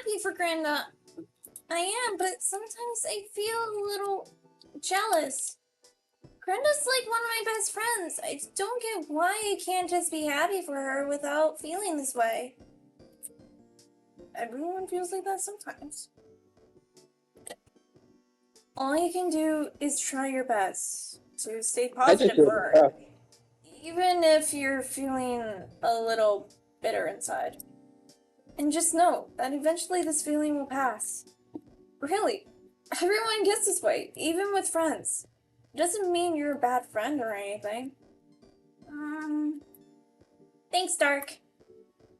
happy for Granda. I am, but sometimes I feel a little jealous. Granda's like one of my best friends. I don't get why I can't just be happy for her without feeling this way. Everyone feels like that sometimes. All you can do is try your best to stay positive for her. Even if you're feeling a little bitter inside. And just know that eventually this feeling will pass. Really, everyone gets this way, even with friends. It doesn't mean you're a bad friend or anything. Thanks, Dark.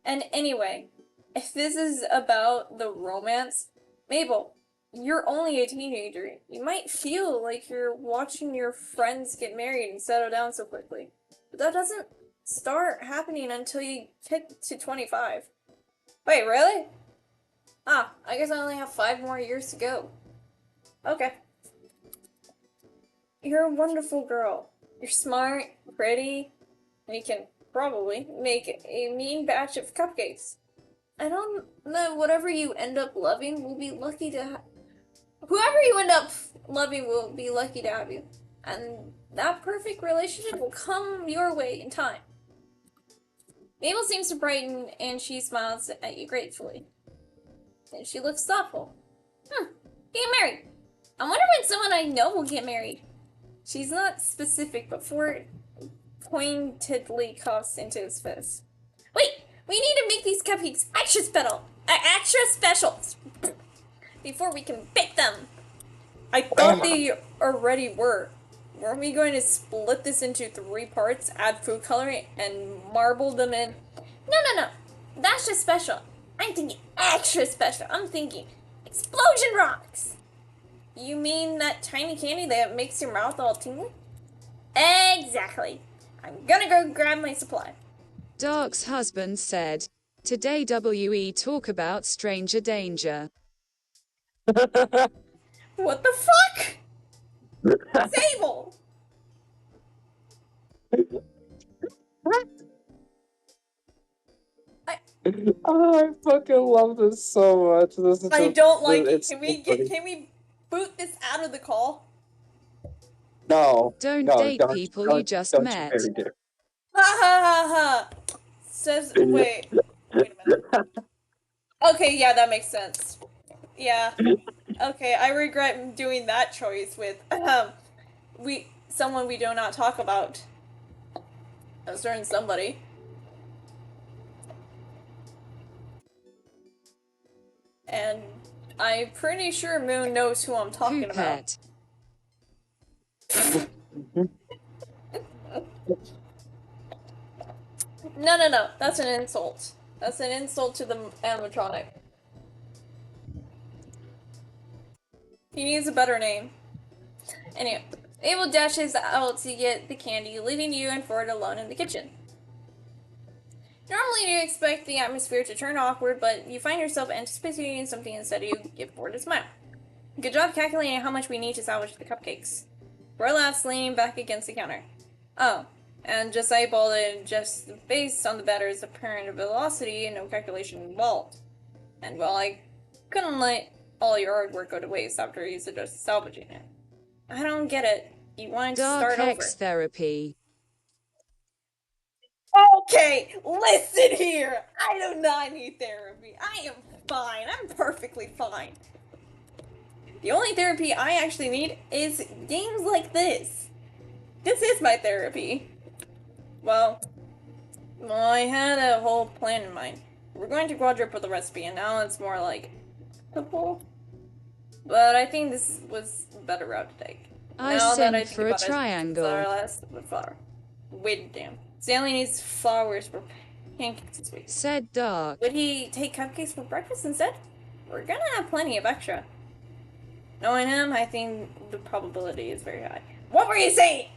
And anyway, if this is about the romance, Mabel, you're only a teenager. You might feel like you're watching your friends get married and settle down so quickly. But that doesn't start happening until you get to 25. Wait, really? Ah, I guess I only have 5 more years to go. Okay. You're a wonderful girl. You're smart, pretty, and you can probably make a mean batch of cupcakes. I don't know, whatever you end up loving will be lucky to whoever you end up loving will be lucky to have you. And that perfect relationship will come your way in time. Mabel seems to brighten and she smiles at you gratefully. And she looks thoughtful. Getting married. I wonder when someone I know will get married. She's not specific, but Ford pointedly coughs into his fist. Wait, we need to make these cupcakes extra special before we can bake them. I thought they already were. Weren't we going to split this into 3 parts, add food coloring, and marble them in? No. That's just special. I'm thinking extra special. I'm thinking explosion rocks. You mean that tiny candy that makes your mouth all tingly? Exactly. I'm gonna go grab my supply. Dark's husband said, "Today we talk about stranger danger." What the fuck? Sable! I fucking love this so much. I don't like it. Can we boot this out of the call? No. Don't no, date people you just met. Ha. Says, wait a minute. Okay, yeah, that makes sense. Yeah. Okay, I regret doing that choice with, someone we do not talk about. A certain somebody. And I'm pretty sure Moon knows who I'm talking about. No. That's an insult. That's an insult to the animatronic. He needs a better name. Anyway, Abel dashes out to get the candy, leaving you and Ford alone in the kitchen. Normally you expect the atmosphere to turn awkward, but you find yourself anticipating something instead. You give Ford a smile. Good job calculating how much we need to salvage the cupcakes. Ford laughs, leaning back against the counter. Oh, and just eyeballed it just based on the batter's apparent velocity and no calculation involved. And well, I couldn't let all your hard work go to waste after you suggested salvaging it. I don't get it. You wanted to start over. Dark therapy. Okay, listen here. I do not need therapy. I am fine. I'm perfectly fine. The only therapy I actually need is games like this. This is my therapy. Well, I had a whole plan in mind. We're going to quadruple the recipe, and now it's more like triple. But I think this was a better route to take. I sent for a triangle. Wait, damn. Stanley needs flowers for pancakes this week. Said Dark. Would he take cupcakes for breakfast instead? We're gonna have plenty of extra. Knowing him, I think the probability is very high. What were you saying?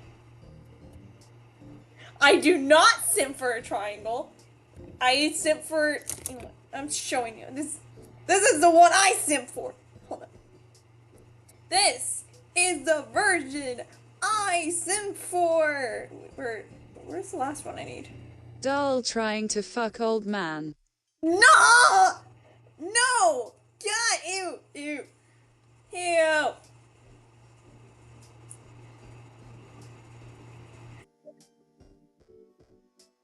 I do not simp for a triangle. I simp for... I'm showing you. This is the one I simp for. Hold on. This is the version I simp for. Where's the last one I need? Doll trying to fuck old man. No! God, ew, ew, ew.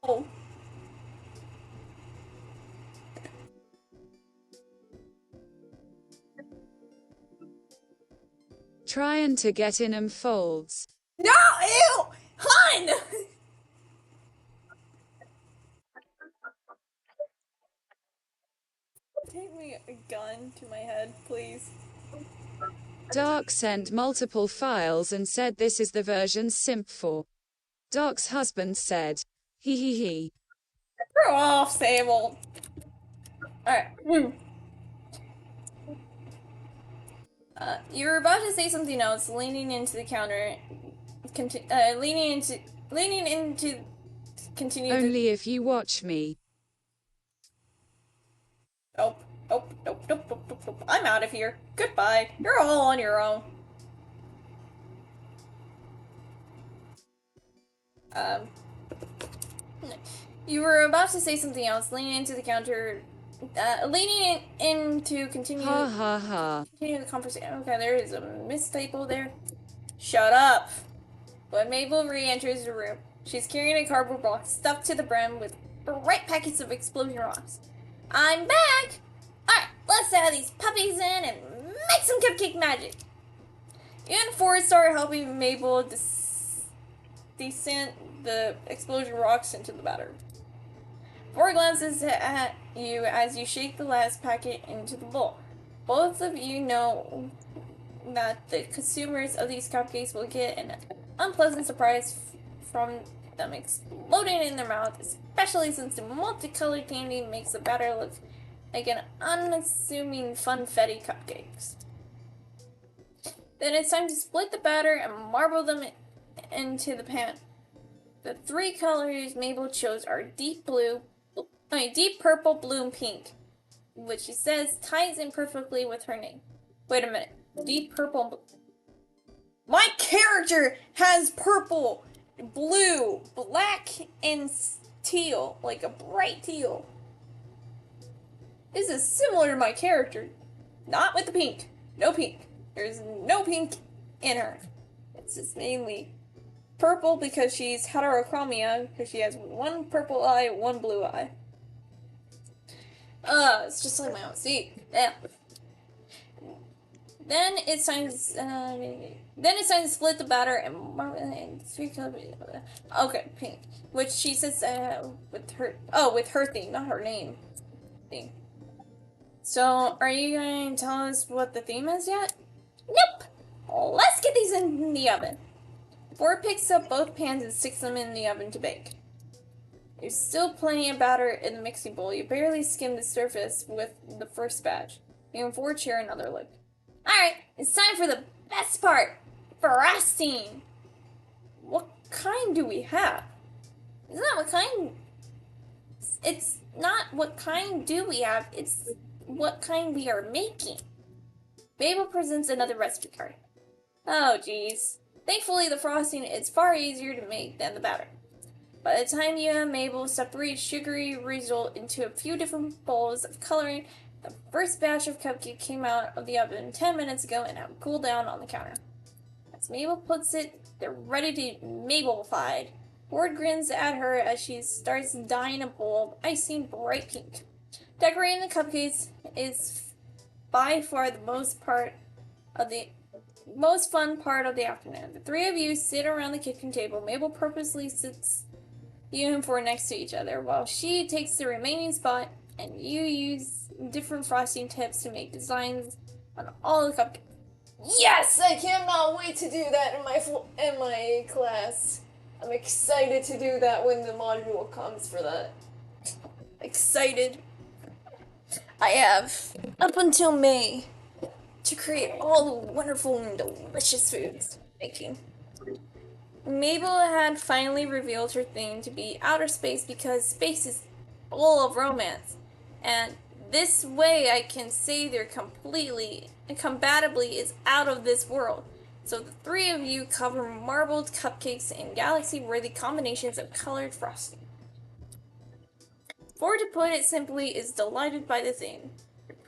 Oh. Trying to get in 'em folds. No, ew! Hun! Take me a gun to my head, please. Dark sent multiple files and said this is the version simp for. Doc's husband said, he. Throw off, Sable. Alright. You were about to say something else, leaning into the counter. Leaning into. Continue to. Only if you watch me. Nope. Nope. I'm out of here. Goodbye. You're all on your own. You were about to say something else, leaning into the counter. Into continue. Ha. Continue the conversation. Okay, there is a mistypo there. Shut up. When Mabel re-enters the room, she's carrying a cardboard box stuffed to the brim with bright packets of explosion rocks. I'm back! Alright, let's add these puppies in and make some cupcake magic. You and Ford start helping Mabel descent the explosion rocks into the batter. Ford glances at you as you shake the last packet into the bowl. Both of you know that the consumers of these cupcakes will get an unpleasant surprise from them exploding in their mouth, especially since the multicolored candy makes the batter look like an unassuming funfetti cupcakes. Then it's time to split the batter and marble them into the pan. The three colors Mabel chose are deep purple, blue, and pink, which she says ties in perfectly with her name. Wait a minute. Deep purple and blue. My character has purple, blue, black, and teal, like a bright teal. This is similar to my character. Not with the pink. No pink. There's no pink in her. It's just mainly purple because she's heterochromia, because she has one purple eye, one blue eye. It's just like my own seat. Yeah. Then it's time to split the batter and three colors. Okay, pink. Which she says with her theme, not her name. Theme. So, are you going to tell us what the theme is yet? Nope. Let's get these in the oven. Ford picks up both pans and sticks them in the oven to bake. There's still plenty of batter in the mixing bowl. You barely skim the surface with the first batch. You and Ford share another look. Alright, it's time for the best part. Frosting. What kind do we have? It's not what kind do we have, it's what kind we are making. Mabel presents another recipe card. Oh geez. Thankfully the frosting is far easier to make than the batter. By the time you and Mabel separate sugary result into a few different bowls of coloring, the first batch of cupcake came out of the oven 10 minutes ago and have cooled down on the counter. As Mabel puts it, they're ready to be Mabelified. Ford grins at her as she starts dyeing a bowl of icing bright pink. Decorating the cupcakes is by far the most fun part of the afternoon. The three of you sit around the kitchen table. Mabel purposely sits you and Ford next to each other while she takes the remaining spot, and you use different frosting tips to make designs on all the cupcakes. Yes, I cannot wait to do that in my class. I'm excited to do that when the module comes for that. Excited. I have up until May to create all the wonderful and delicious foods making. Mabel had finally revealed her thing to be outer space because space is full of romance, and this way I can say they're completely and compatibly is out of this world. So the three of you cover marbled cupcakes in galaxy-worthy combinations of colored frosting. Ford, to put it simply, is delighted by the theme. You're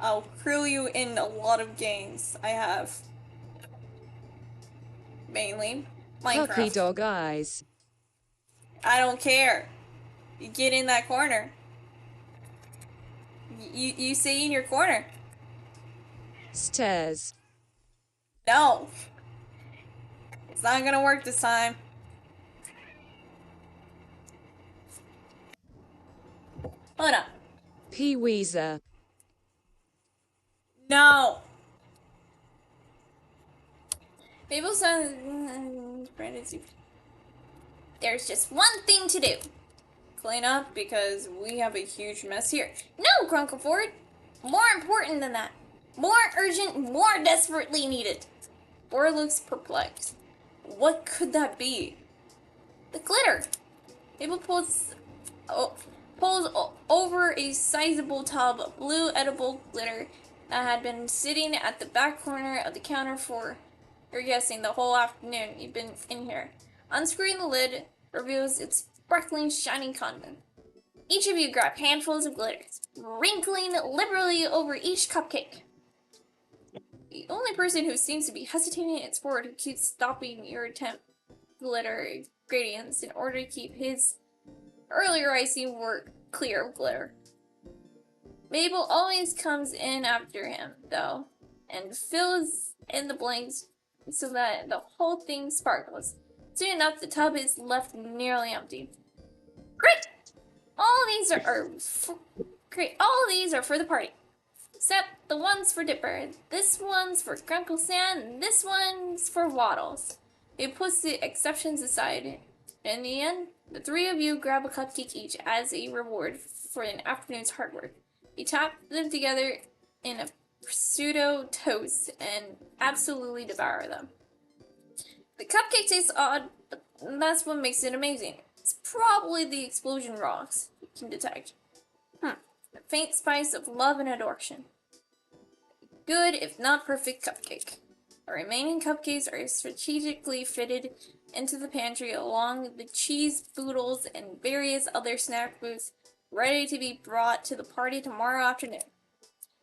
I'll crew you in a lot of games I have. Mainly Puppy Minecraft. dog eyes. I don't care. You get in that corner. You stay in your corner. Stairs. No. It's not gonna work this time. Hold up. Pee Weezer. No. People said there's just one thing to do. Clean up because we have a huge mess here. No, Grunkle Ford. More important than that. More urgent, more desperately needed. Ford looks perplexed. What could that be? The glitter. Abel pulls over a sizable tub of blue edible glitter that had been sitting at the back corner of the counter for, you're guessing, the whole afternoon you've been in here. Unscrewing the lid reveals its sparkling, shining content. Each of you grab handfuls of glitters, wrinkling liberally over each cupcake. The only person who seems to be hesitating is Ford, who keeps stopping your attempt glitter gradients in order to keep his earlier icing work clear of glitter. Mabel always comes in after him, though, and fills in the blanks so that the whole thing sparkles. Soon enough, the tub is left nearly empty. Great! All these are great. All of these are for the party. Except the one's for Dipper, this one's for Grunkle Stan, and this one's for Waddles. It puts the exceptions aside. In the end, the three of you grab a cupcake each as a reward for an afternoon's hard work. You tap them together in a pseudo toast and absolutely devour them. The cupcake tastes odd, but that's what makes it amazing. It's probably the explosion rocks you can detect. A faint spice of love and adoration. Good, if not perfect, cupcake. The remaining cupcakes are strategically fitted into the pantry along with the cheese boodles and various other snack foods, ready to be brought to the party tomorrow afternoon.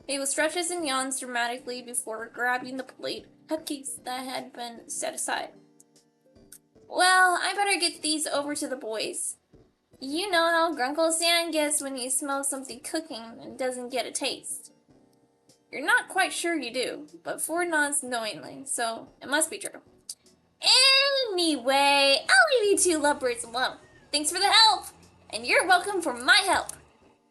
Mabel stretches and yawns dramatically before grabbing the plate of cupcakes that had been set aside. Well, I better get these over to the boys. You know how Grunkle Stan gets when he smells something cooking and doesn't get a taste. You're not quite sure you do, but Ford nods knowingly, so it must be true. Anyway, I'll leave you two lovebirds alone. Thanks for the help, and you're welcome for my help.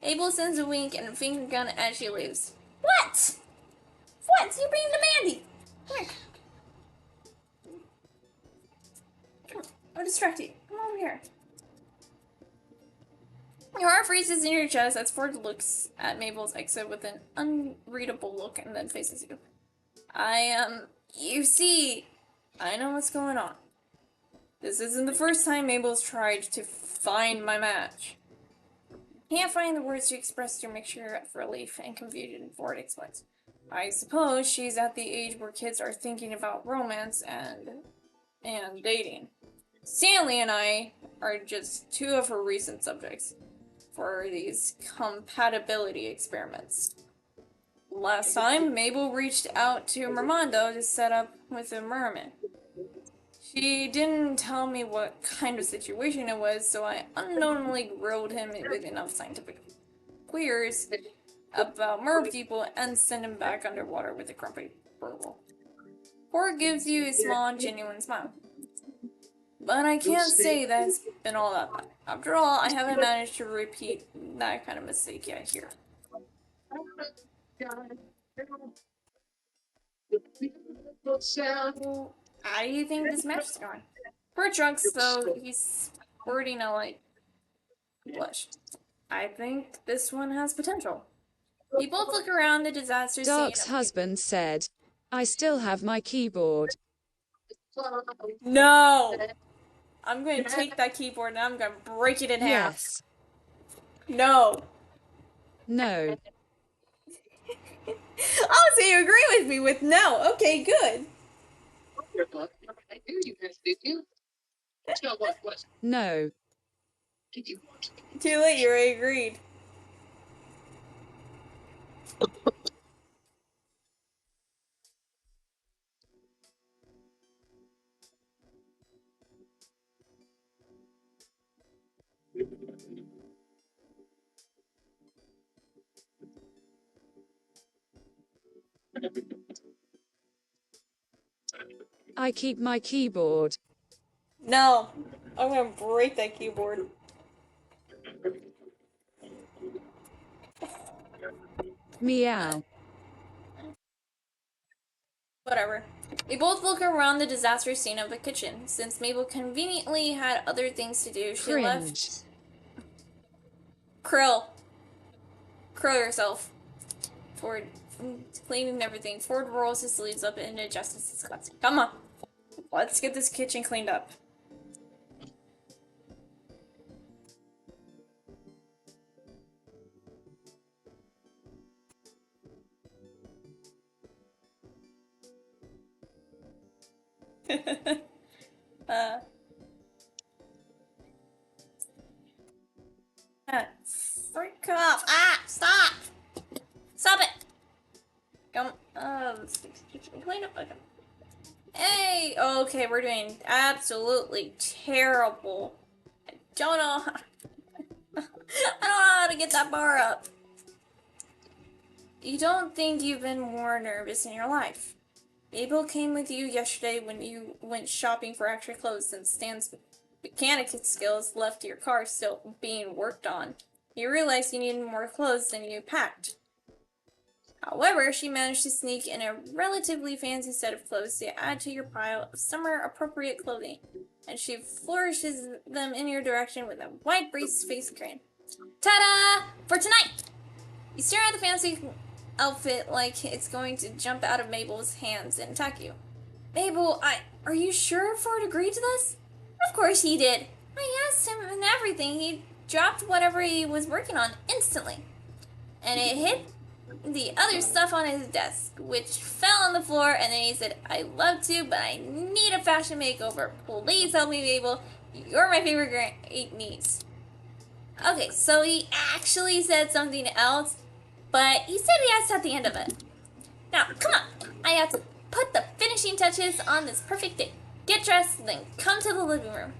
Abel sends a wink and a finger gun as she leaves. What? What? You're being demanding. Come here. I'll distract you. Come over here. Your heart freezes in your chest as Ford looks at Mabel's exit with an unreadable look and then faces you. You see, I know what's going on. This isn't the first time Mabel's tried to find my match. Can't find the words to express your mixture of relief and confusion, Ford explains. I suppose she's at the age where kids are thinking about romance and dating. Stanley and I are just two of her recent subjects for these compatibility experiments. Last time, Mabel reached out to Mermando to set up with a merman. She didn't tell me what kind of situation it was, so I unknowingly grilled him with enough scientific queers about mer people and sent him back underwater with a grumpy burble. Or gives you a small, genuine smile. But I can't say that it's been all that bad. After all, I haven't managed to repeat that kind of mistake yet here. Well, how do you think this match is going? For Trunks, though, he's sporting a light blush. I think this one has potential. We both look around the disaster scene. Dark's husband said, I still have my keyboard. No! I'm going to take that keyboard and I'm going to break it in half. Yes. No. No. Oh, so you agree with me with no. Okay, good. No. Too late, you already agreed. I keep my keyboard. No. I'm going to break that keyboard. Meow. Whatever. We both look around the disaster scene of the kitchen. Since Mabel conveniently had other things to do, she Cringe. left. Krill. Krill yourself. Ford cleaning everything. Ford rolls his sleeves up and adjusts his cuts. Come on. Let's get this kitchen cleaned up. Freak off! Ah! Stop! Stop it! Come. Let's fix the kitchen clean up. Okay. Hey! Okay, we're doing absolutely terrible. I don't know. I don't know how to get that bar up. You don't think you've been more nervous in your life. Mabel came with you yesterday when you went shopping for extra clothes since Stan's mechanic skills left your car still being worked on. You realized you needed more clothes than you packed. However, she managed to sneak in a relatively fancy set of clothes to add to your pile of summer-appropriate clothing, and she flourishes them in your direction with a wide-braced face grin. Ta-da! For tonight! You stare at the fancy outfit like it's going to jump out of Mabel's hands and attack you. Mabel, are you sure Ford agreed to this? Of course he did. I asked him and everything. He dropped whatever he was working on instantly. And it hit the other stuff on his desk, which fell on the floor, and then he said, I'd love to, but I need a fashion makeover. Please help me, Mabel. You're my favorite great niece. Okay, so he actually said something else, but he said yes at the end of it. Now, come on. I have to put the finishing touches on this perfect day. Get dressed, then come to the living room.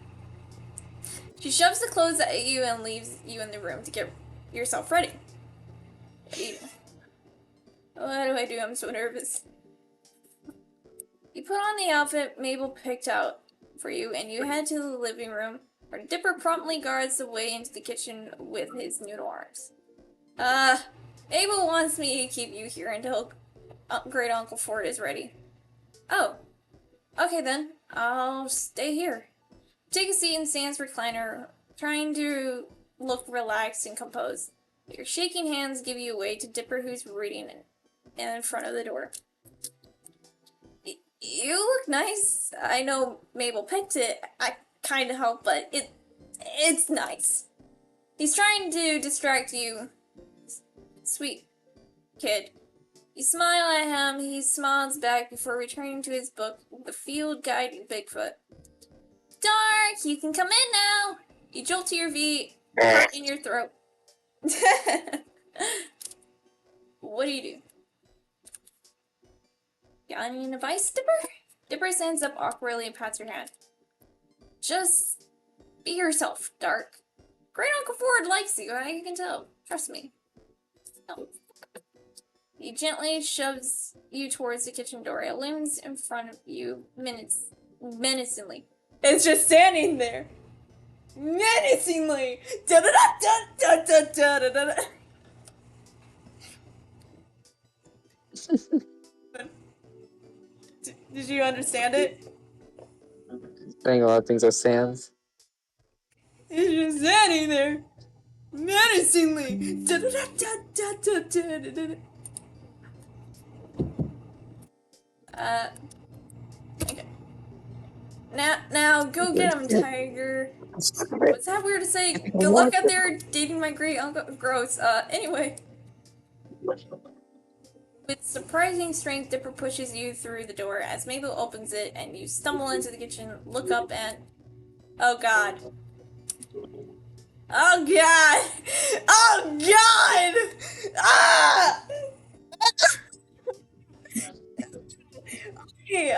She shoves the clothes at you and leaves you in the room to get yourself ready. What do I do? I'm so nervous. You put on the outfit Mabel picked out for you, and you head to the living room, where Dipper promptly guards the way into the kitchen with his noodle arms. Mabel wants me to keep you here until Great Uncle Ford is ready. Oh, okay then. I'll stay here. Take a seat in Sam's recliner, trying to look relaxed and composed. Your shaking hands give you away to Dipper, who's reading in front of the door. You look nice. I know Mabel picked it. I kind of helped, but it's nice. He's trying to distract you. Sweet kid. You smile at him. He smiles back before returning to his book, The Field Guide to Bigfoot. Dark, you can come in now. You jolt to your feet, heart in your throat. What do you do? Got any advice, Dipper? Dipper stands up awkwardly and pats your hand. Just be yourself, Dark. Great Uncle Ford likes you, I can tell. Trust me. Oh. He gently shoves you towards the kitchen door. It looms in front of you menacingly. It's just standing there. Menacingly! Da-da-da-da-da-da-da-da-da. Did you understand it? Saying a lot of things are Sans. It's just standing there. Menacingly. Da-da-da-da-da-da-da-da. Okay. Now go get him, Tiger. What's that weird to say? Good luck out there dating my great uncle. Gross. Anyway. With surprising strength, Dipper pushes you through the door as Mabel opens it, and you stumble into the kitchen, look up, and... Oh, God. Oh, God! Oh, God! Ah! Okay, I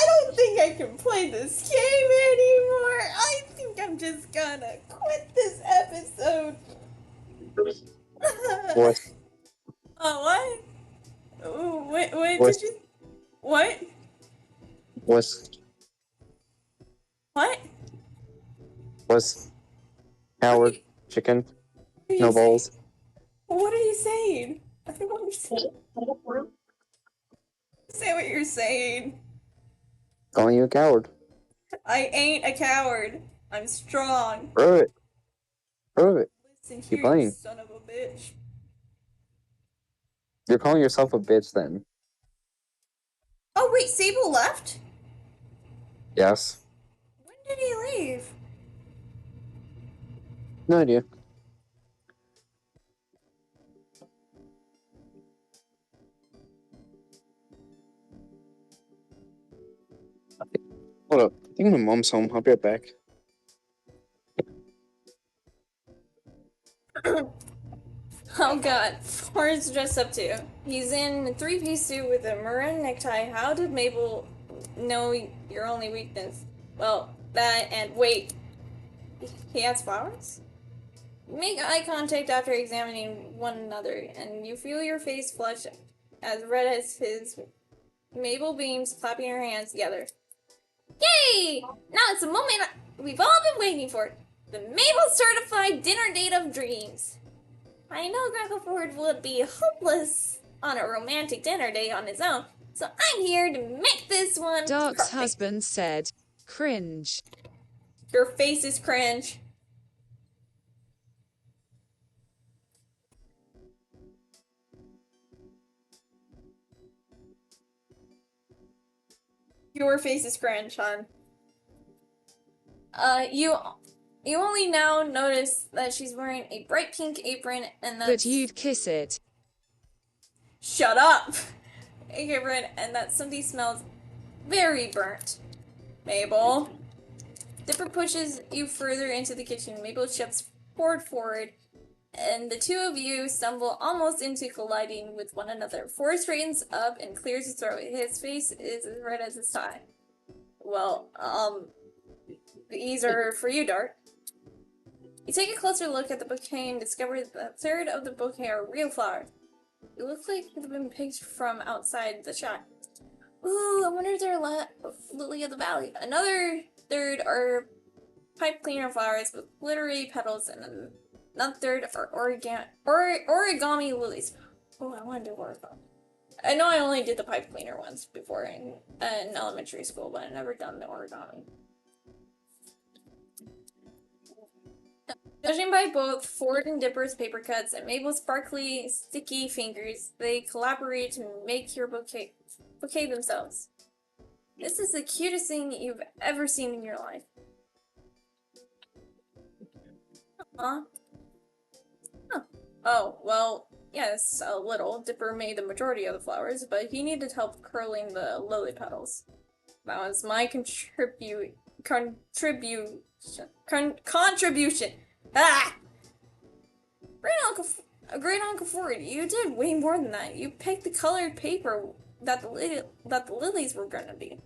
don't think I can play this game anymore. I think I'm just gonna quit this episode. What? Oh, what? Oh, wait, What? did you... What? Was Howard What chicken? are you No saying? balls. What are you saying? I don't understand. Say what you're saying. Calling you a coward. I ain't a coward. I'm strong. Prove it. Prove it. Listen Keep here, you playing. son of a bitch. You're calling yourself a bitch then. Oh, wait, Sable left? Yes. When did he leave? No idea. Hold up. I think my mom's home. I'll be right back. Oh god, Ford's dressed up too. He's in a three-piece suit with a maroon necktie. How did Mabel know your only weakness? Well, that and wait. He has flowers? Make eye contact after examining one another, and you feel your face flush as red as his. Mabel beams, clapping her hands together. Yay! Now it's the moment we've all been waiting for. The Mabel Certified Dinner Date of Dreams. I know Grandpa Ford would be hopeless on a romantic dinner date on his own, so I'm here to make this one Dark's perfect. husband said. Cringe. Your face is cringe. Your face is cringe, hon. You only now notice that she's wearing a bright pink apron and that's... But you'd kiss it. Shut up! Apron and that something smells very burnt. Mabel. Dipper pushes you further into the kitchen. Mabel shoves Ford forward, and the two of you stumble almost into colliding with one another. Ford straightens up and clears his throat. His face is as red as his tie. Well, these are for you, Dart. You take a closer look at the bouquet and discover that a third of the bouquet are real flowers. It looks like they've been picked from outside the shop. Ooh, I wonder if they're lily of the valley. Another third are pipe cleaner flowers with glittery petals, and another third are origami lilies. Oh, I want to do origami. I know I only did the pipe cleaner ones before in elementary school, but I've never done the origami. Judging by both Ford and Dipper's paper cuts and Mabel's sparkly, sticky fingers, they collaborate to make your bouquet themselves. This is the cutest thing you've ever seen in your life. Huh? Huh. Oh, well, yes, a little. Dipper made the majority of the flowers, but he needed help curling the lily petals. That was my contribution. Ah! Great Uncle Ford, you did way more than that. You picked the colored paper that the lilies were gonna be.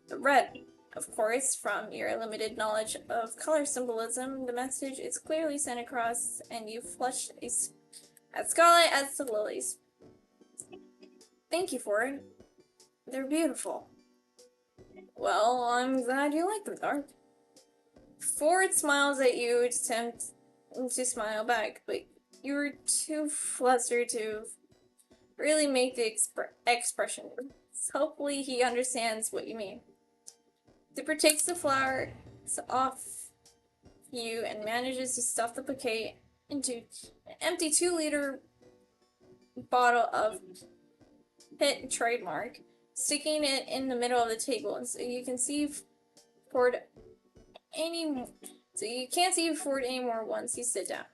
The red, of course, from your limited knowledge of color symbolism, the message is clearly sent across, and you flushed as scarlet as the lilies. Thank you, Ford. They're beautiful. Well, I'm glad you like them, Dark. Ford smiles at you, attempts to smile back, but you're too flustered to really make the expression. Hopefully he understands what you mean. Dipper takes the flowers off you and manages to stuff the bouquet into an empty 2-liter bottle of Hit trademark, sticking it in the middle of the table, and so you can't see Ford anymore once you sit down.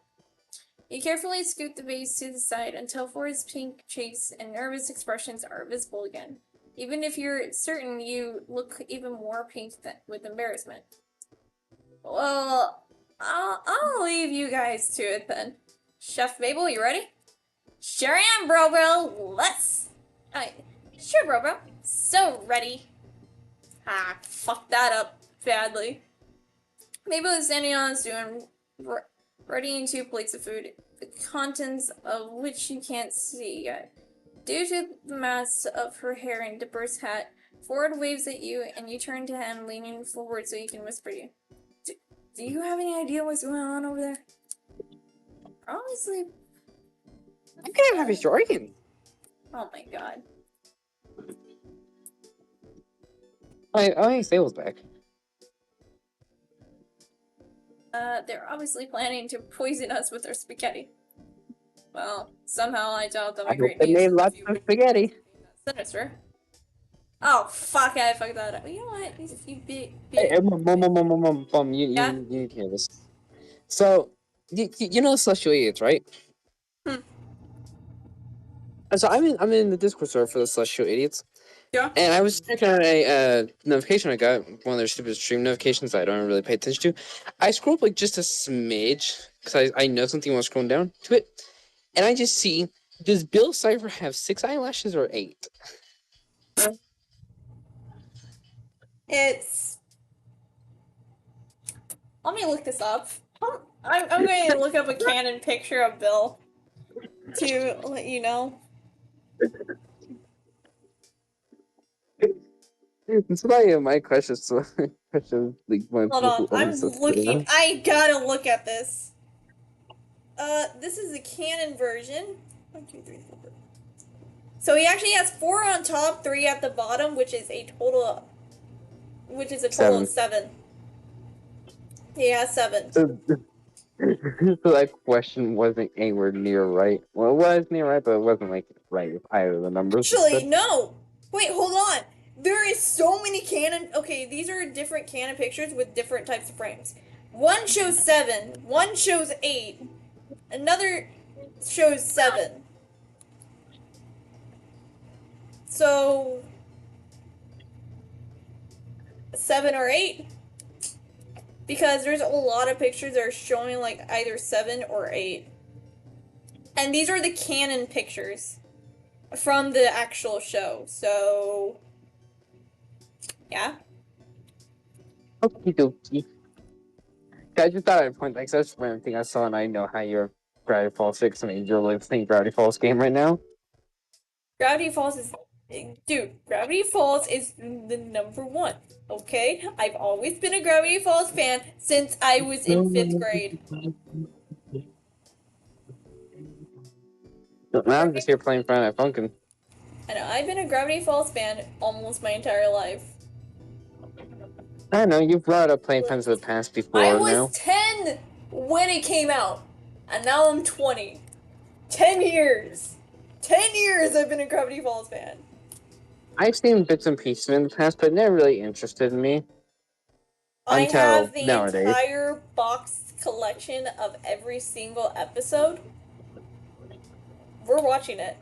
You carefully scoot the vase to the side until Ford's pink cheeks and nervous expressions are visible again. Even if you're certain, you look even more pink with embarrassment. Well, I'll leave you guys to it then. Chef Mabel, you ready? Sure am, bro. Let's... Sure, bro. So ready. Ah, fucked that up badly. Mabel is standing on a stool, readying 2 plates of food, the contents of which you can't see yet. Due to the mass of her hair and Dipper's hat, Ford waves at you, and you turn to him, leaning forward so he can whisper to you. Do you have any idea what's going on over there? Honestly... I'm gonna have a Jordan. Oh my god. I Sable's back. They're obviously planning to poison us with their spaghetti. Well, somehow I doubt that my I hope great they news made is lots of spaghetti. sinister. Oh fuck! I fucked that up. You know what? You big. Hey, Mom, you Yeah? need to hear this. So, you know Celestial Idiots, right? Hmm. So I'm in the Discord server for the Celestial Idiots. Yeah. And I was checking out a notification I got, one of their stupid stream notifications that I don't really pay attention to. I scrolled like just a smidge, because I know something while scrolling down to it, and I just see, does Bill Cipher have 6 eyelashes or 8? It's. Let me look this up. I'm going to look up a canon picture of Bill to let you know. That's why my question is question like my Hold on, I'm so looking. I gotta look at this. This is the canon version. 1, 2, 3, 4. So he actually has 4 on top, 3 at the bottom, which is a total of 7. 7. He has 7. So, so that question wasn't anywhere near right. Well, it was near right, but it wasn't like right with either of the numbers. Actually, no. Wait, hold on. There is so many canon. Okay, these are different canon pictures with different types of frames. One shows 7. One shows 8. Another shows 7. So 7 or 8, because there's a lot of pictures that are showing like either 7 or 8, and these are the canon pictures from the actual show. So yeah. Okie dokie. I just thought I'd point like such random thing I saw, and I know how your Gravity Falls 6. I mean, you're like playing Gravity Falls game right now. Gravity Falls is, dude, Gravity Falls is the number 1. Okay, I've always been a Gravity Falls fan since I was in 5th grade. Now I'm just here playing Friday Night Funkin'. I know, I've been a Gravity Falls fan almost my entire life. I know you've brought up playing Friends of the Past before. I was now 10 when it came out, and now I'm 20. 10 years. 10 years I've been a Gravity Falls fan. I've seen bits and pieces in the past, but it never really interested me. I Until have the nowadays. entire box collection of every single episode. We're watching it.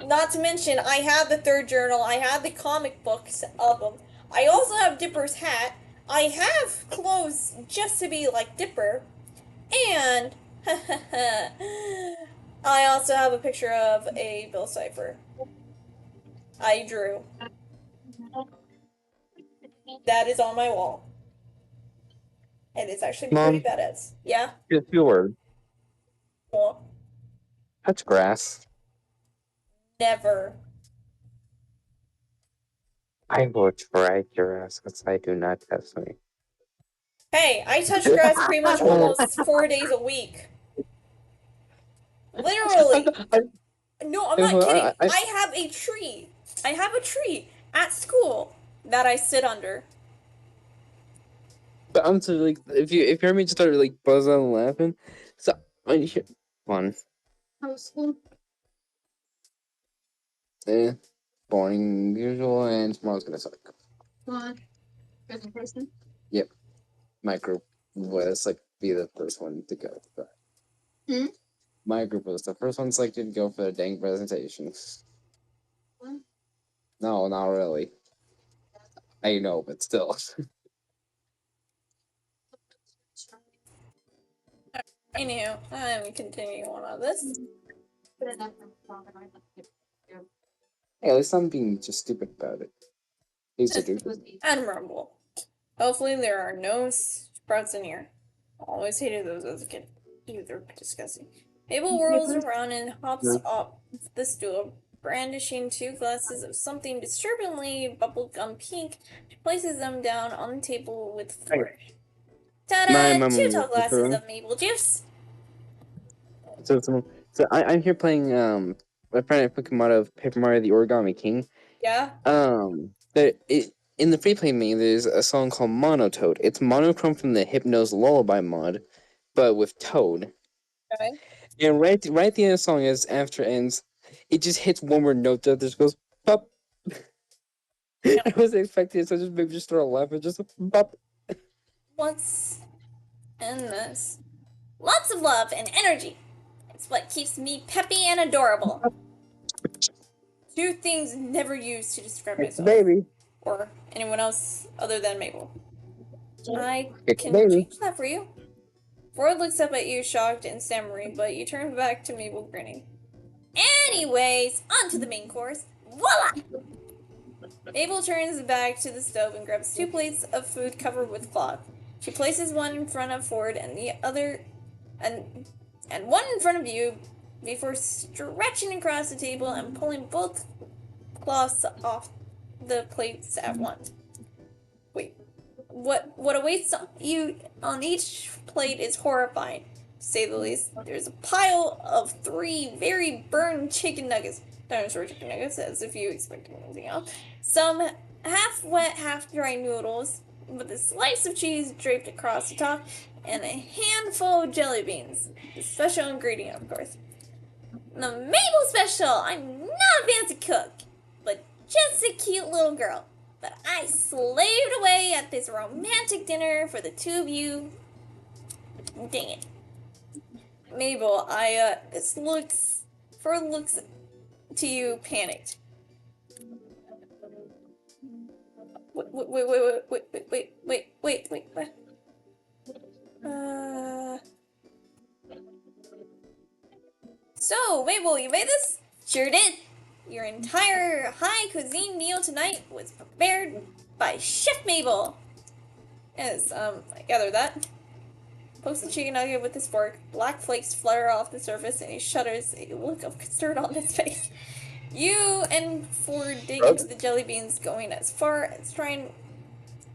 Not to mention, I have the 3rd journal. I have the comic books of them. I also have Dipper's hat. I have clothes just to be like Dipper. And I also have a picture of a Bill Cipher I drew. That is on my wall. And it's actually Mom, pretty badass. Yeah? just a word. Well, Touch grass. never. I will try your ass because I do not test me. Hey, I touch grass pretty much almost 4 days a week. Literally. No, I'm not kidding. I have a tree. I have a tree at school that I sit under. But I'm so like, if you heard me just start like buzzing and laughing, so when you hear one, How's school? boring usual, and tomorrow's gonna suck. What? Presentation? Yep, my group was like be the first one to go. Hmm? My group was the first one selected to go for the dang presentation. What? No, not really. I know, but still. Anywho, I'm continuing on this. Hey, at least I'm being just stupid about it. He's a dude. Admirable. Hopefully there are no sprouts in here. Always hated those as a kid. Ew, they're disgusting. Mabel whirls around and hops off the stool, brandishing 2 glasses of something disturbingly bubblegum pink. She places them down on the table with flourish. Ta-da! 2 tall glasses of maple juice. So I'm here playing my friend I put him out of Paper Mario the Origami King. Yeah? In the free play main, there's a song called Monotoad. It's monochrome from the Hypno's Lullaby mod, but with Toad. Okay. And right at the end of the song, as after it ends, it just hits one more note that just goes pop. I wasn't expecting it, so I just maybe just start laughing, just pop. What's in this? Lots of love and energy. It's what keeps me peppy and adorable. 2 things never used to describe myself. Baby. Or anyone else other than Mabel. I It's can baby. change that for you. Ford looks up at you, shocked and stammering, but you turn back to Mabel, grinning. Anyways, on to the main course. Voila! Mabel turns back to the stove and grabs 2 plates of food covered with cloth. She places one in front of Ford and the other, and one in front of you, before stretching across the table and pulling both cloths off the plates at once. Wait, what awaits you on each plate is horrifying, to say the least. There's a pile of 3 very burned chicken nuggets, dinosaur chicken nuggets, as if you expected anything else. Some half wet, half dry noodles, with a slice of cheese draped across the top, and a handful of jelly beans, the special ingredient, of course. The Mabel special! I'm not a fancy cook, but just a cute little girl. But I slaved away at this romantic dinner for the 2 of you. Dang it. Mabel, this looks to you panicked. Wait. So, Mabel, you made this? Sure did. Your entire high cuisine meal tonight was prepared by Chef Mabel. Yes, I gather that. Pokes the chicken nugget with his fork. Black flakes flutter off the surface, and he shudders, a look of concern on his face. You and Ford dig into the jelly beans, going as far as try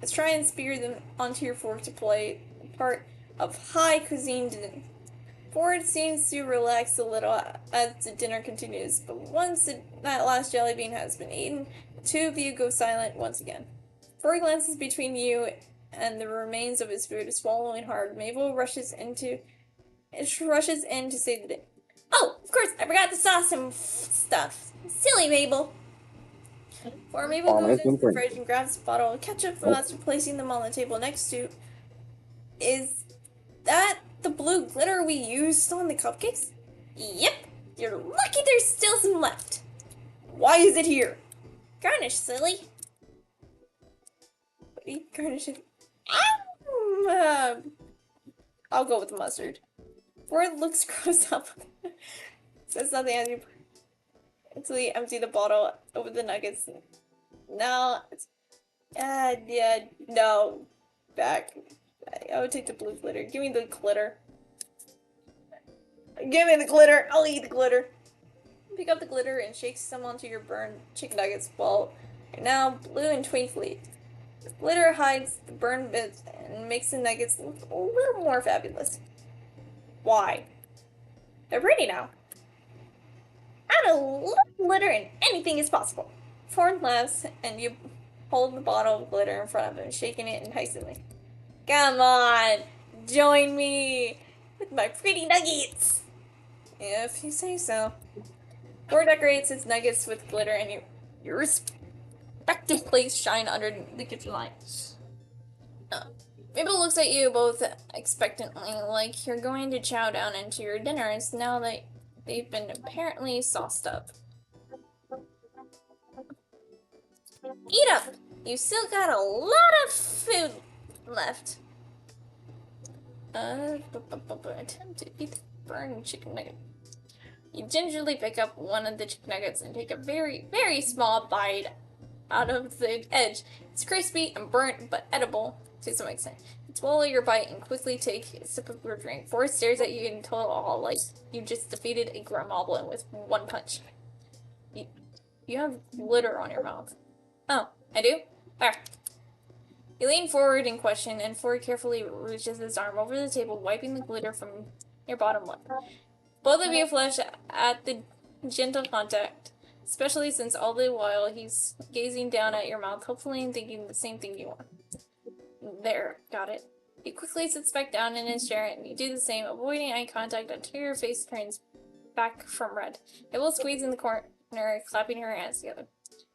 and spear them onto your fork to play part of high cuisine dinner. Ford seems to relax a little as the dinner continues, but once that last jelly bean has been eaten, the 2 of you go silent once again. Ford glances between you and the remains of his food, swallowing hard. Mabel rushes in to save the day. Oh, of course, I forgot the sauce and stuff. Silly Mabel. For Mabel goes into the fridge and grabs a bottle of ketchup from after placing them on the table next to. Is that the blue glitter we used on the cupcakes? Yep. You're lucky there's still some left. Why is it here? Garnish, silly. What do you garnish it? I'll go with the mustard. Ford looks gross up. Says nothing as you empty the bottle over the nuggets. No. No. Back. I would take the blue glitter. Give me the glitter. Give me the glitter. I'll eat the glitter. Pick up the glitter and shake some onto your burned chicken nuggets while you're now blue and twinkly. The glitter hides the burned bits and makes the nuggets look a little more fabulous. Why? They're pretty now. Add a little glitter and anything is possible. Ford laughs and you hold the bottle of glitter in front of him, shaking it enticingly. Come on, join me with my pretty nuggets. If you say so. Ford decorates his nuggets with glitter and your respective plates shine under the kitchen light. Mabel looks at you both expectantly, like you're going to chow down into your dinners now that they've been apparently sauced up. Eat up! You still got a lot of food left. Attempt to eat the burned chicken nugget. You gingerly pick up one of the chicken nuggets and take a very, very small bite out of the edge. It's crispy and burnt, but edible to some extent. You swallow your bite and quickly take a sip of your drink. Ford stares at you in total awe, like you just defeated a gremlin with one punch. You have glitter on your mouth. Oh, I do? There. You lean forward in question, and Ford carefully reaches his arm over the table, wiping the glitter from your bottom lip. Both of you flush at the gentle contact, especially since all the while he's gazing down at your mouth, hopefully thinking the same thing you are. There, got it. He quickly sits back down in his chair, and you do the same, avoiding eye contact until your face turns back from red. It will squeeze in the corner, clapping her hands together.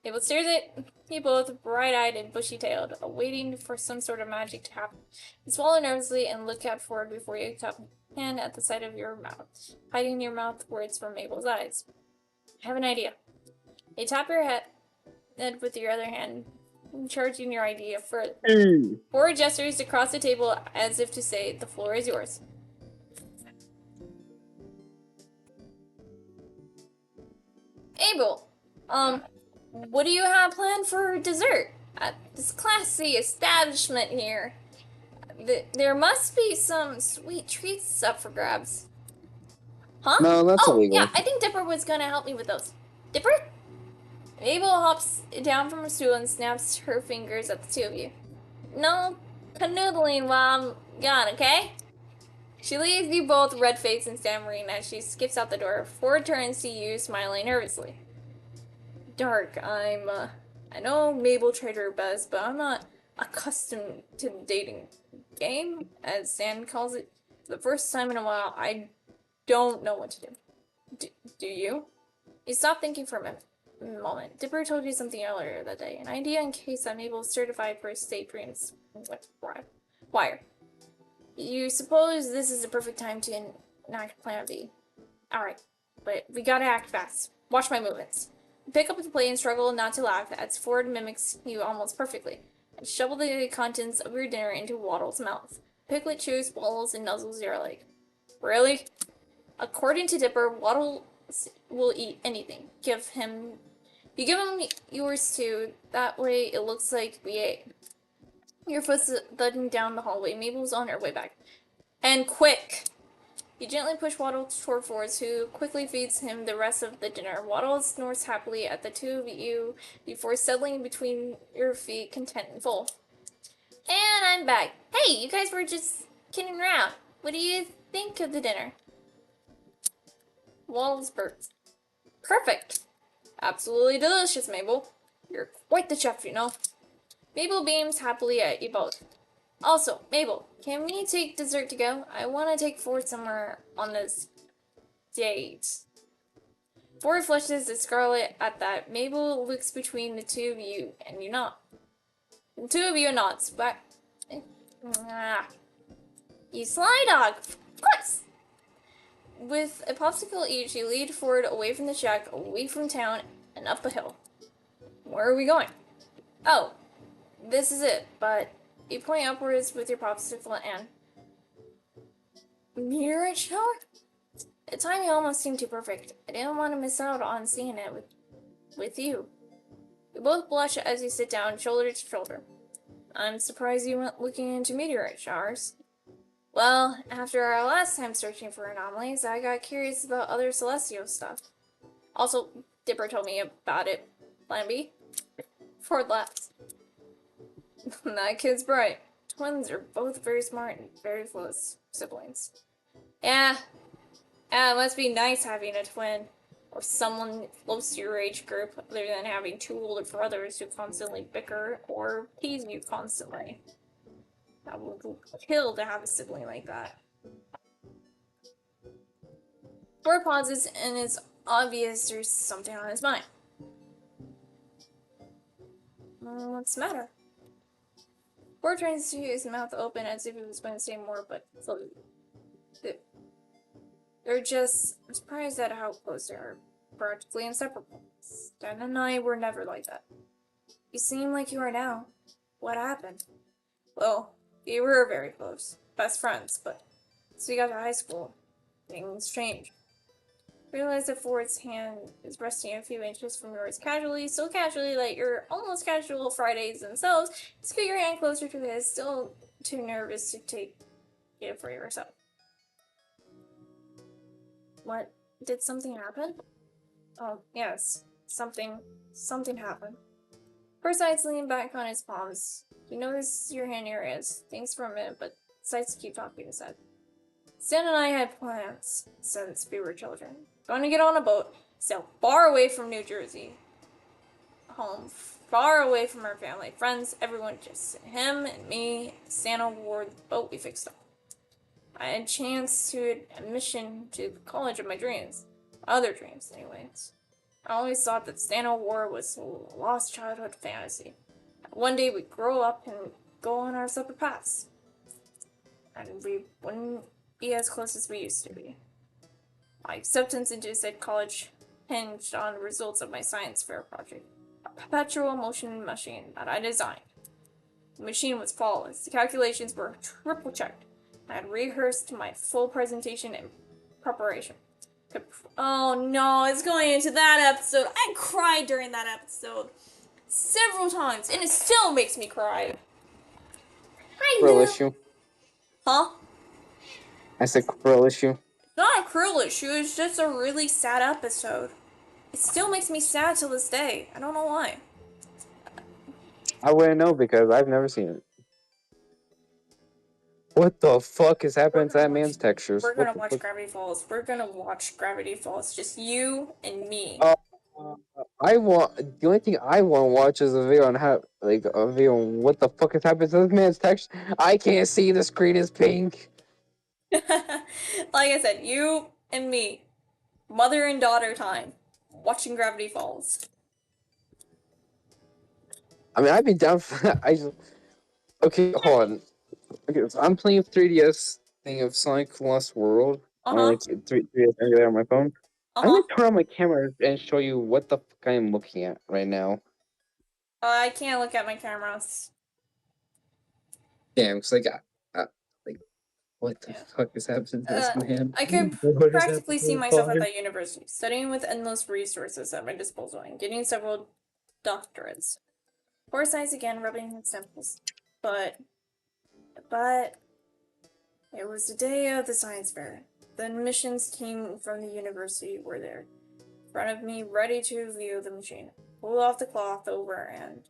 Abel stares at you both, bright-eyed and bushy-tailed, waiting for some sort of magic to happen. You swallow nervously and look out forward before you tap hand at the side of your mouth, hiding your mouth words from Mabel's eyes. I have an idea. You tap your head with your other hand, charging your idea further. Ford gestures across the table as if to say, the floor is yours. Abel, what do you have planned for dessert at this classy establishment here? There must be some sweet treats up for grabs. Huh? No, that's illegal. Yeah, I think Dipper was gonna help me with those. Dipper? Mabel hops down from her stool and snaps her fingers at the two of you. No canoodling while I'm gone, okay? She leaves you both red-faced and stammering as she skips out the door. Ford turns to you, smiling nervously. Dark, I know Mabel tried her best, but I'm not accustomed to the dating game, as Sand calls it. For the first time in a while, I don't know what to do. Do you? You stop thinking for a moment. Dipper told you something earlier that day. An idea in case I'm able to certify for state dreams. Wire. You suppose this is the perfect time to enact Plan B. Alright, but we gotta act fast. Watch my movements. Pick up the plate and struggle not to laugh as Ford mimics you almost perfectly. And shovel the contents of your dinner into Waddle's mouth. Piglet chews, swallows, and nuzzles your leg. Really? According to Dipper, Waddle will eat anything. You give him yours too. That way it looks like we ate. Your foot's thudding down the hallway. Mabel's on her way back. And quick! You gently push Waddle toward Forrest, who quickly feeds him the rest of the dinner. Waddle snores happily at the two of you before settling between your feet, content and full. And I'm back. Hey, you guys were just kidding around. What do you think of the dinner? Waddle's birds. Perfect. Absolutely delicious, Mabel. You're quite the chef, you know. Mabel beams happily at you both. Also, Mabel, can we take dessert to go? I want to take Ford somewhere on this date. Ford flushes the scarlet at that. Mabel looks between the two of you, and you nod. The two of you nods, but... You sly dog! Of course! With a popsicle each, you lead Ford away from the shack, away from town, and up a hill. Where are we going? Oh, this is it, but you point upwards with your popsicle and... Mirror shower? The timing almost seemed too perfect. I didn't want to miss out on seeing it with you. We both blush as you sit down, shoulder to shoulder. I'm surprised you went looking into meteorite showers. Well, after our last time searching for anomalies, I got curious about other celestial stuff. Also, Dipper told me about it. Plan B? Ford laughs. That kid's bright. Twins are both very smart and very close siblings. Yeah, it must be nice having a twin. Or someone close to your age group, other than having two older brothers who constantly bicker or tease you constantly. I would kill to have a sibling like that. Ford pauses, and it's obvious there's something on his mind. What's the matter? Ford turns to his mouth open as if he was going to say more, but they're just... I'm surprised at how close they are. Practically inseparable. Stan and I were never like that. You seem like you are now. What happened? Well, we were very close. Best friends, but as we got to high school, things changed. Realize that Ford's hand is resting a few inches from yours casually, so casually that your almost casual Fridays themselves scoot your hand closer to his, still too nervous to take it for yourself. What? Did something happen? Oh, yes. Something happened. First eyes lean back on his palms. You notice your hand near his. Thinks for a minute, but decides to keep talking instead. Stan and I had plans since we were children. Going to get on a boat, sail far away from New Jersey. Home, far away from our family, friends, everyone, just him and me, Santa wore the boat we fixed up. I had a chance to admission to the college of my dreams. Other dreams, anyways. I always thought that Santa War was a lost childhood fantasy. One day we'd grow up and go on our separate paths. And we wouldn't be as close as we used to be. My acceptance into said college hinged on the results of my science fair project, a perpetual motion machine that I designed. The machine was flawless. The calculations were triple checked. I had rehearsed my full presentation in preparation. Oh no, it's going into that episode. I cried during that episode several times, and it still makes me cry. Krill issue. Huh? I said krill issue. Not a cruel issue, it's just a really sad episode. It still makes me sad till this day. I don't know why. I wouldn't know because I've never seen it. What the fuck is happening to that man's textures? We're What gonna the watch fuck? Gravity Falls. We're gonna watch Gravity Falls. Just you and me. I want the only thing I want to watch is a video on how, like, a video on what the fuck is happening to this man's text. I can't see, the screen is pink. Like I said, you and me. Mother and daughter time. Watching Gravity Falls. I mean, I'd be down for that. Okay, hold on. Okay, so I'm playing 3DS thing of Sonic Lost World on Uh-huh. like 3DS emulator on my phone. I'm Uh-huh. gonna turn on my camera and show you what the fuck I am looking at right now. I can't look at my cameras. Damn, because like, what the Yeah. fuck is happening to this man? I could What is happening practically to see his myself at father? that university, studying with endless resources at my disposal and getting several doctorates. Forrest eyes again, rubbing his temples. But it was the day of the science fair. The admissions team from the university were there, in front of me, ready to view the machine. Pulled off the cloth over and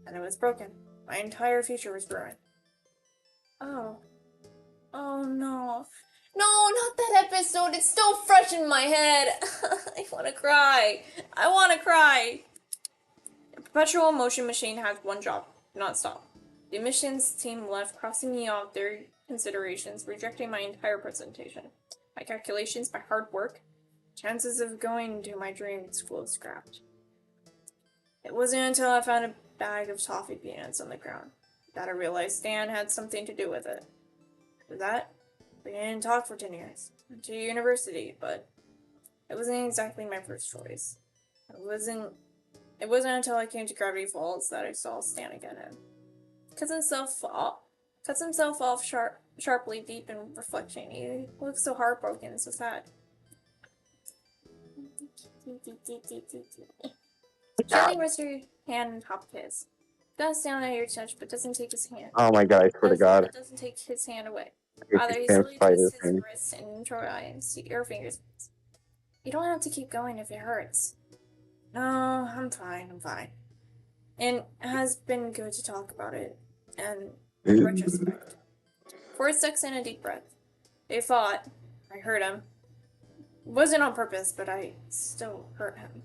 it was broken. My entire future was ruined. Oh. Oh no. No, not that episode. It's still fresh in my head. I wanna cry. I wanna cry. The perpetual motion machine has one job, not stop. The admissions team left, crossing me off their considerations, rejecting my entire presentation. My calculations, my hard work, chances of going to my dream school scrapped. It wasn't until I found a bag of toffee peanuts on the ground that I realized Stan had something to do with it. With that, we didn't talk for 10 years. Went to university, but it wasn't exactly my first choice. It wasn't until I came to Gravity Falls that I saw Stan again and cuts himself off sharply deep in reflection. He looks so heartbroken, so sad. Gently rests your hand on top of his. Guns down at your touch, but doesn't take his hand. Oh my god, I swear to God. But doesn't take his hand away. I hate Rather, these he damn slowly spiders, twists his man. wrists and try and see your fingers. You don't have to keep going if it hurts. No, I'm fine. And it has been good to talk about it. And in retrospect, Forrest sucks in a deep breath. They fought. I hurt him. It wasn't on purpose, but I still hurt him.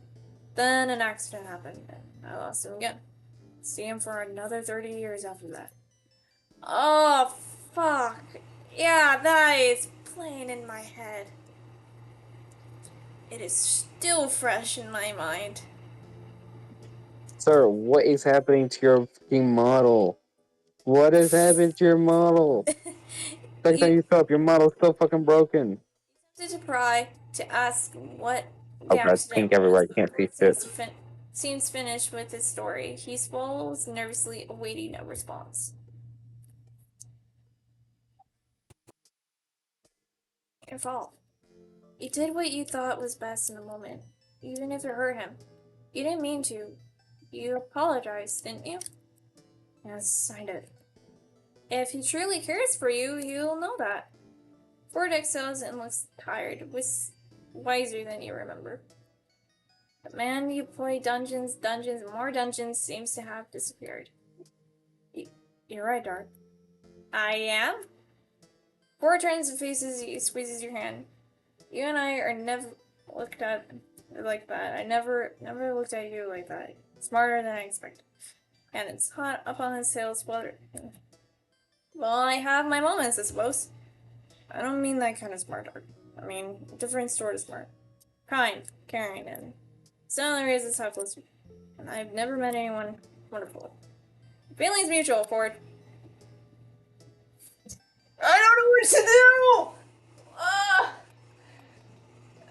Then an accident happened, and I lost him again. See him for another 30 years after that. Oh, fuck. Yeah, that is playing in my head. It is still fresh in my mind. Sir, what is happening to your fucking model? What is happening to your model? Next time You you show up, your model's still fucking broken. attempted to pry to ask what Oh the god, it's accident pink everywhere. was, I but can't see Ford shit. seems finished with his story. He swallows nervously, awaiting a response. Your fault. You did what you thought was best in the moment, even if it hurt him. You didn't mean to. You apologized, didn't you? Yes, I did. If he truly cares for you, you'll know that. Ford exhales and looks tired, wiser than you remember. The man you play dungeons, more dungeons seems to have disappeared. You're right, Dark. I am? Ford turns and faces you, squeezes your hand. You and I are never looked at like that. I never looked at you like that. Smarter than I expected. And it's hot up on his tail, spluttering. Well, I have my moments, I suppose. I don't mean that kind of smart art. I mean, different sort of smart. Kind, caring, and suddenly raises how close we are. And I've never met anyone wonderful. Feelings mutual, Ford. I don't know what to do!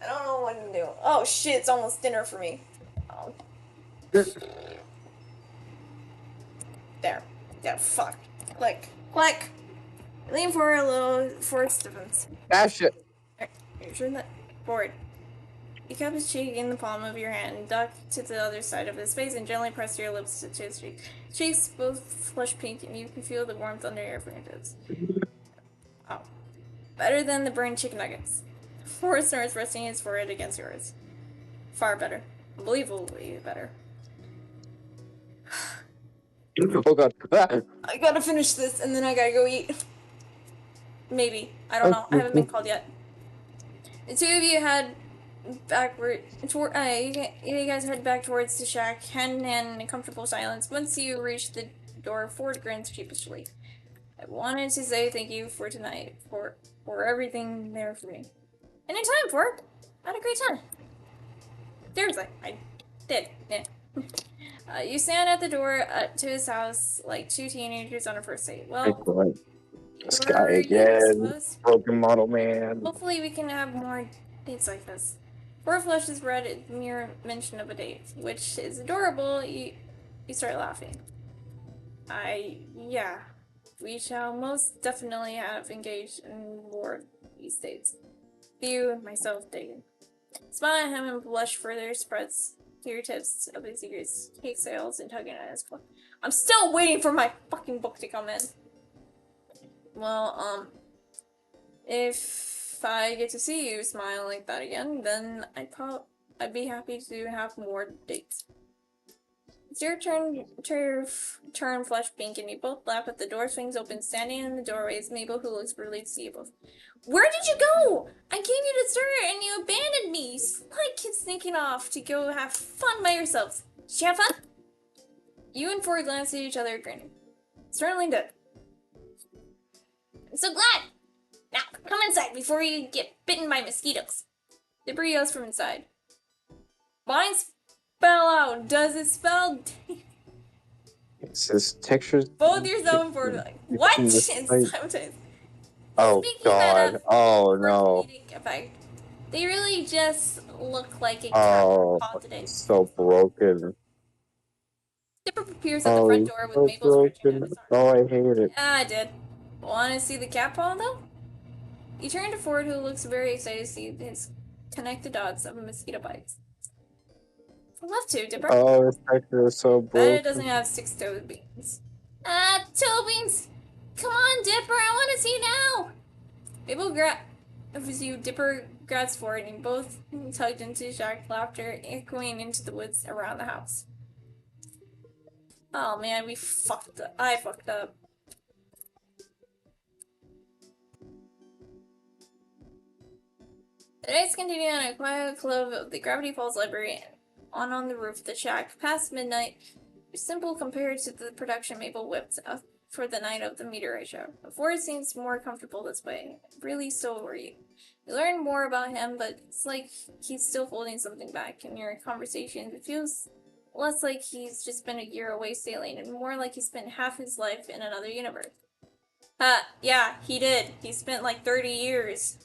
I don't know what to do. Oh shit, it's almost dinner for me. Oh. There. Yeah, fuck. Click. Click! Lean forward a little for its defense. Ah shit. You turn that forward. You kept his cheek in the palm of your hand and ducked to the other side of his face and gently pressed your lips to his cheek. Cheeks both flush pink and you can feel the warmth under your fingertips. Oh. Better than the burned chicken nuggets. Forrest snorts, resting his forehead against yours. Far better. Unbelievably better. Oh god. I gotta finish this and then I gotta go eat. Maybe. I don't know. I haven't been called yet. The two of you head backward toward you guys head back towards the shack, hand in hand in comfortable silence. Once you reach the door, Ford grins sheepishly. I wanted to say thank you for tonight, for everything there for me. Anytime, Ford. I had a great time. Seriously, I did. Yeah. You stand at the door to his house like two teenagers on a first date. Well, Sky for you, I again. suppose. Broken model man. Hopefully we can have more dates like this. Poor Flush has read a mere mention of a date, which is adorable. You start laughing. Yeah. We shall most definitely have engaged in more of these dates. You and myself dating. Smile at him and blush further spreads fingertips of his ears, cake sales, and tugging at his cloak. I'm still waiting for my fucking book to come in. Well, if I get to see you smile like that again, then I'd be happy to have more dates. It's your turn, Flush pink, and you both laugh at the door swings open. Standing in the doorway is Mabel, who looks relieved to see you both. Where did you go? I came here to stir and you abandoned me. Like kids sneaking off to go have fun by yourselves. Did you have fun? You and Ford glanced at each other, grinning. Certainly did. I'm so glad. Now, come inside before you get bitten by mosquitoes. Dipper yells from inside. Mine spell out. Does it spell? It says textures. Both yourself and Ford are like, what? And simultaneously. Oh Speaking god. that up Oh for no. comedic effect, they really just look like a cat Oh, caught today. so broken. Dipper appears at the Oh, front he's door with so Mabel stretching out broken. his arm. Oh, I hate it. Yeah, I did. Want to see the cat paw, though? You turn to Ford, who looks very excited to see his connect the dots of mosquito bites. I'd love to, Dipper. Oh, this texture is so Bet it broken. doesn't have 6 toe beans. Toe beans! Come on, Dipper, I want to see now! Mabel Dipper grabs Ford, and both tugged into Jack, laughter echoing into the woods around the house. Oh man, we fucked up. I fucked up. The nights continue on a quiet club of the Gravity Falls Library on the roof of the shack. Past midnight, simple compared to the production Mabel whipped up for the night of the meteorite show. Ford seems more comfortable this way. Really, so were you. You learn more about him, but it's like he's still holding something back in your conversation. It feels less like he's just been a year away sailing, and more like he spent half his life in another universe. Yeah, he did. He spent like 30 years.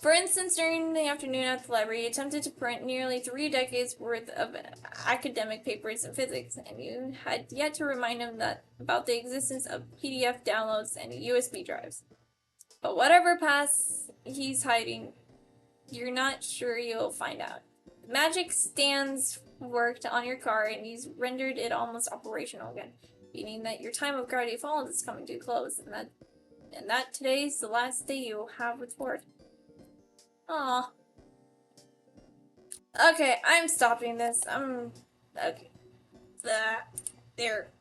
For instance, during the afternoon at the library, you attempted to print nearly 3 decades worth of academic papers in physics, and you had yet to remind him about the existence of PDF downloads and USB drives. But whatever past he's hiding, you're not sure you'll find out. Magic stands worked on your car, and he's rendered it almost operational again, meaning that your time of Gravity Falls is coming to a close, and that today's the last day you'll have with Ford. Aw. Okay, I'm stopping this. Okay. There.